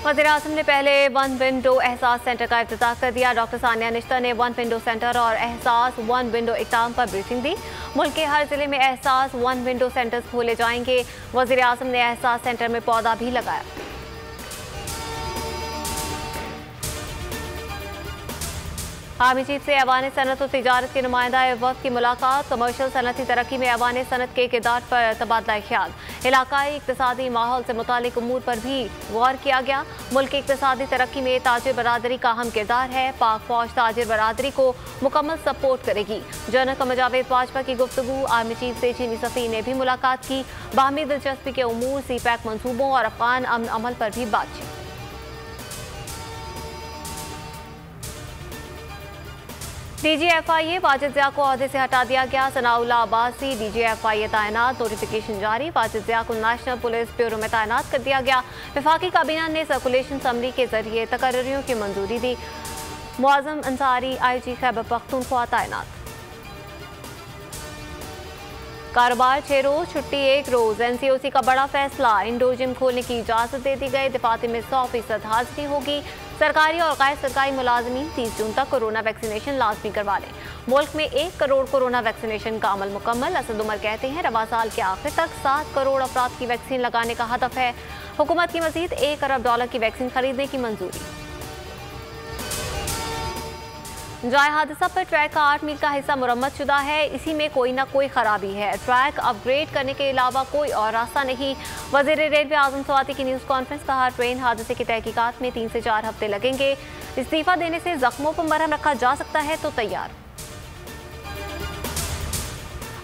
वज़ीर-ए-आज़म ने पहले वन विंडो एहसास सेंटर का इफ्तिताह कर दिया। डॉक्टर सानिया निश्ता ने वन विंडो सेंटर और एहसास वन विंडो इक़दाम पर ब्रीफिंग दी। मुल्क के हर जिले में एहसास वन विंडो सेंटर्स खोले जाएंगे। वज़ीर-ए-आज़म ने एहसास सेंटर में पौधा भी लगाया। आर्मी चीफ से ऐवान सनत और तिजारत के नुमाइंदा वक्त की मुलाकात। कमर्शियल सनती तरक्की में ऐवान सनत के किरदार पर तबादला ख्याल। इलाकाई इक़्तिसादी माहौल से मुतालिक उमूर पर भी गौर किया गया। मुल्क की इक़्तिसादी तरक्की में ताजिर बरादरी का अहम किरदार है। पाक फौज ताजिर बरादरी को मुकम्मल सपोर्ट करेगी। जनरल कमर जावेद बाजवा की गुफ्तगू। आर्मी चीफ से चीनी सफ़ीर ने भी मुलाकात की। बाहमी दिलचस्पी के उमूर, सी पैक मनसूबों और अफगान अमन अमल पर भी बातचीत। DGFIA वाजिद ज़िया को ओहदे से हटा दिया गया। सनाउल्लाह अब्बासी DGFIA तैनात। नोटिफिकेशन जारी। वाजिद ज़िया को नेशनल पुलिस ब्यूरो में तैनात कर दिया गया। वफाकी काबीना ने सर्कुलेशन समरी के जरिए तकर्रियों की मंजूरी दी। मुआज़म अंसारी IG खैबर पख्तूनख्वा तैनात। कारोबार 6 रोज, छुट्टी 1 रोज। NCOC का बड़ा फैसला। इंडोर जिम खोलने की इजाजत दे दी गई। दफातर में 100% हाजिरी होगी। सरकारी और गैर सरकारी मुलाजमीन 30 जून तक कोरोना वैक्सीनेशन लाजमी करवा लें। मुल्क में 1 करोड़ कोरोना वैक्सीनेशन का अमल मुकम्मल। असद उमर कहते हैं रवा साल के आखिर तक 7 करोड़ अफराद की वैक्सीन लगाने का हदफ है। हुकूमत की मजीद $1 अरब की वैक्सीन खरीदने की मंजूरी। जाए हादसा पर ट्रैक का 8 मील का हिस्सा मुरम्मत शुदा है। इसी में कोई ना कोई खराबी है। ट्रैक अपग्रेड करने के अलावा कोई और रास्ता नहीं। वज़ीर रेलवे आज़म स्वाति की न्यूज़ कॉन्फ्रेंस। कहा ट्रेन हादसे की तहकीकात में 3 से 4 हफ्ते लगेंगे। इस्तीफा देने से जख्मों पर मरहम रखा जा सकता है तो तैयार।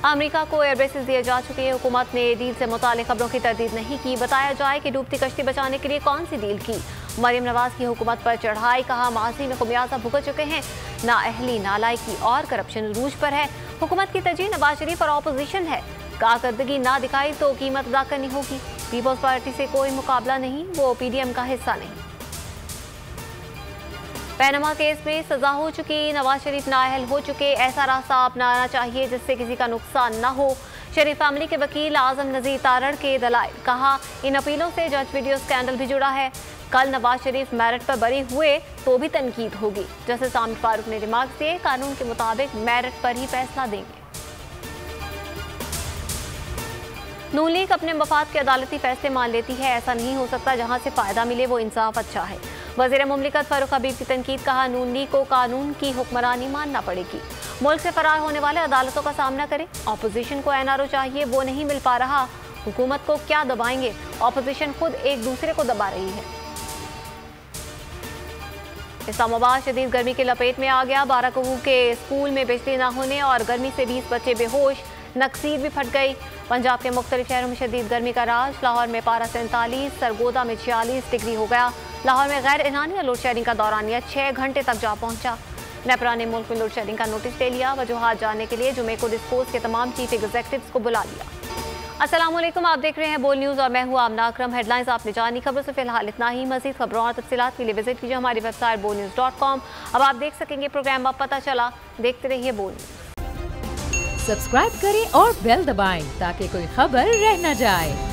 अमेरिका को एयरबेसेस दिए जा चुके हैं। हुकूमत ने डील से मुतालिक खबरों की तरदीद नहीं की। बताया जाए कि डूबती कश्ती बचाने के लिए कौन सी डील की। मरियम नवाज की हुकूमत पर चढ़ाई। कहा माजी में खुमियाजा भुगत चुके हैं। नाअहली, नालायकी और करप्शन रूज पर है। हुकूमत की तरजीह नवाज शरीफ और ऑपोजिशन है। कारकर्दगी ना दिखाई तो कीमत अदा करनी होगी। पीपल्स पार्टी से कोई मुकाबला नहीं, वो PDM का हिस्सा नहीं। पैनमा केस में सजा हो चुकी। नवाज शरीफ नाअहल हो चुके। ऐसा रास्ता अपनाना चाहिए जिससे किसी का नुकसान न हो। शरीफ फैमिली के वकील आजम नजीर तारड़ के दलाइल। कहा इन अपीलों से जज वीडियो स्कैंडल भी जुड़ा है। कल नवाज शरीफ मेरिट पर बरी हुए तो भी तनकीद होगी। जस्टिस आमिर फारूक ने रिमार्क्स दिए कानून के मुताबिक मेरिट पर ही फैसला देंगे। नून लीग अपने मफाद के अदालती फैसले मान लेती है। ऐसा नहीं हो सकता। जहां से फायदा मिले वो इंसाफ अच्छा है। वज़ीर मुमलिकत फारूक हबीब की तनकीद। कहा नून लीग को कानून की हुक्मरानी मानना पड़ेगी। मुल्क से फरार होने वाले अदालतों का सामना करें। ऑपोजिशन को NRO चाहिए, वो नहीं मिल पा रहा। हुकूमत को क्या दबाएंगे। ऑपोजिशन खुद एक दूसरे को दबा रही है। इस्लामाबाद शदीद गर्मी की लपेट में आ गया। बाराकहू के स्कूल में बिजली न होने और गर्मी से 20 बच्चे बेहोश। नक्सीर भी फट गई। पंजाब के मुख्तलिफ शहरों में शदीद गर्मी का राज। लाहौर में पारा 47, सरगोदा में 46 डिग्री हो गया। लाहौर में गैर एलानिया लोड शेडिंग का दौरानिया 6 घंटे तक जा पहुंचा। नेपरा ने मुल्क में लोड शेडिंग का नोटिस ले लिया। वजूहात जानने के लिए जुमे को डिस्पोज के तमाम चीफ एग्जीक्यूटिव्स को बुला लिया। अस्सलाम वालेकुम, आप देख रहे हैं बोल न्यूज़ और मैं हूं आमना अकरम। हेडलाइंस आपने जानी। खबरों से फिलहाल इतना ही। मजीद खबरों और तफसीलात के लिए विजिट कीजिए हमारी वेबसाइट bolnews.com। अब आप देख सकेंगे प्रोग्राम। अब पता चला, देखते रहिए बोल न्यूज़। सब्सक्राइब करें और बेल दबाएं ताकि कोई खबर रह न जाए।